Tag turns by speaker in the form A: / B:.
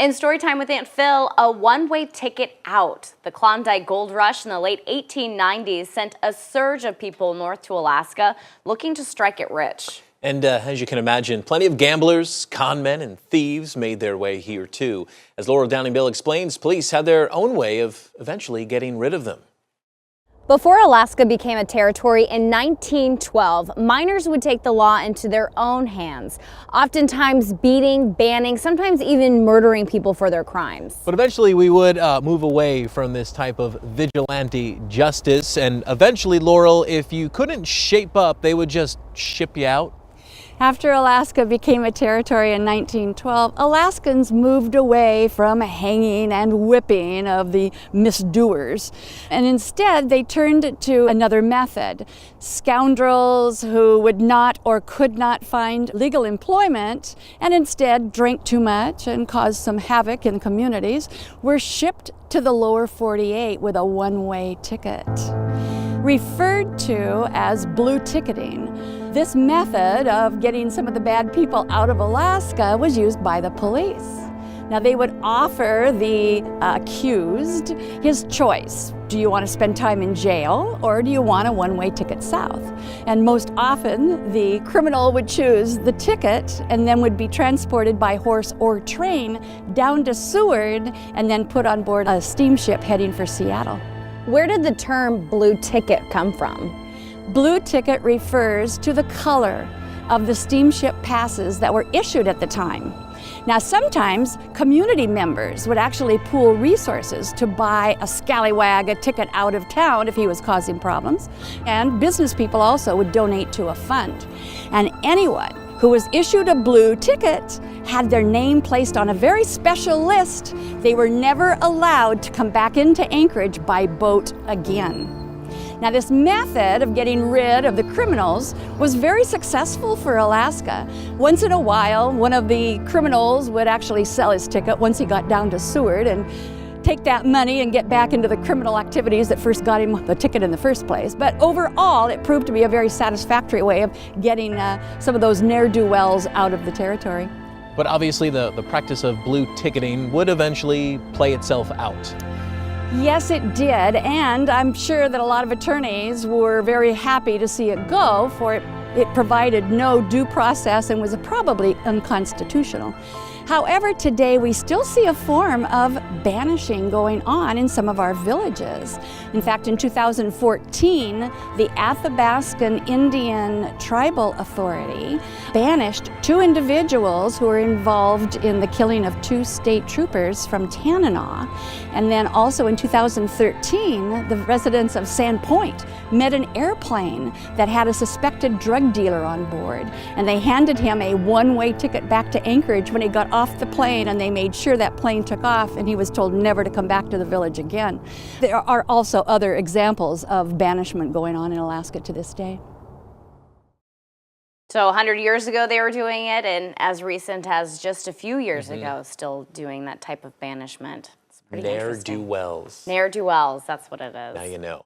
A: In Storytime with Aunt Phil, a one-way ticket out. The Klondike gold rush in the late 1890s sent a surge of people north to Alaska looking to strike it rich.
B: And as you can imagine, plenty of gamblers, con men, and thieves made their way here too. As Laurel Downingbill explains, police had their own way of eventually getting rid of them.
A: Before Alaska became a territory in 1912, miners would take the law into their own hands, oftentimes beating, banning, sometimes even murdering people for their crimes.
B: But eventually we would move away from this type of vigilante justice, and eventually, Laurel, if you couldn't shape up, they would just ship you out.
C: After Alaska became a territory in 1912, Alaskans moved away from hanging and whipping of the misdoers, and instead they turned to another method. Scoundrels who would not or could not find legal employment and instead drank too much and caused some havoc in communities were shipped to the lower 48 with a one-way ticket. Referred to as blue ticketing, this method of getting some of the bad people out of Alaska was used by the police. Now they would offer the accused his choice. Do you want to spend time in jail or do you want a one-way ticket south? And most often the criminal would choose the ticket and then would be transported by horse or train down to Seward and then put on board a steamship heading for Seattle.
A: Where did the term blue ticket come from?
C: Blue ticket refers to the color of the steamship passes that were issued at the time. Now sometimes community members would actually pool resources to buy a scallywag a ticket out of town if he was causing problems, and business people also would donate to a fund. And anyone who was issued a blue ticket had their name placed on a very special list. They were never allowed to come back into Anchorage by boat again. Now this method of getting rid of the criminals was very successful for Alaska. Once in a while, one of the criminals would actually sell his ticket once he got down to Seward and take that money and get back into the criminal activities that first got him the ticket in the first place. But overall, it proved to be a very satisfactory way of getting some of those ne'er-do-wells out of the territory.
B: But obviously the practice of blue ticketing would eventually play itself out.
C: Yes, it did, and I'm sure that a lot of attorneys were very happy to see it go, for it provided no due process and was probably unconstitutional. However, today we still see a form of banishing going on in some of our villages. In fact, in 2014, the Athabascan Indian Tribal Authority banished 2 individuals who were involved in the killing of 2 state troopers from Tanana. And then also in 2013, the residents of Sand Point met an airplane that had a suspected drug dealer on board, and they handed him a one-way ticket back to Anchorage when he got off the plane, and they made sure that plane took off, and he was told never to come back to the village again. There are also other examples of banishment going on in Alaska to this day.
A: So 100 years ago they were doing it, and as recent as just a few years ago, still doing that type of banishment. It's pretty interesting.
B: Ne'er-do-wells.
A: Ne'er-do-wells, that's what it is.
B: Now you know.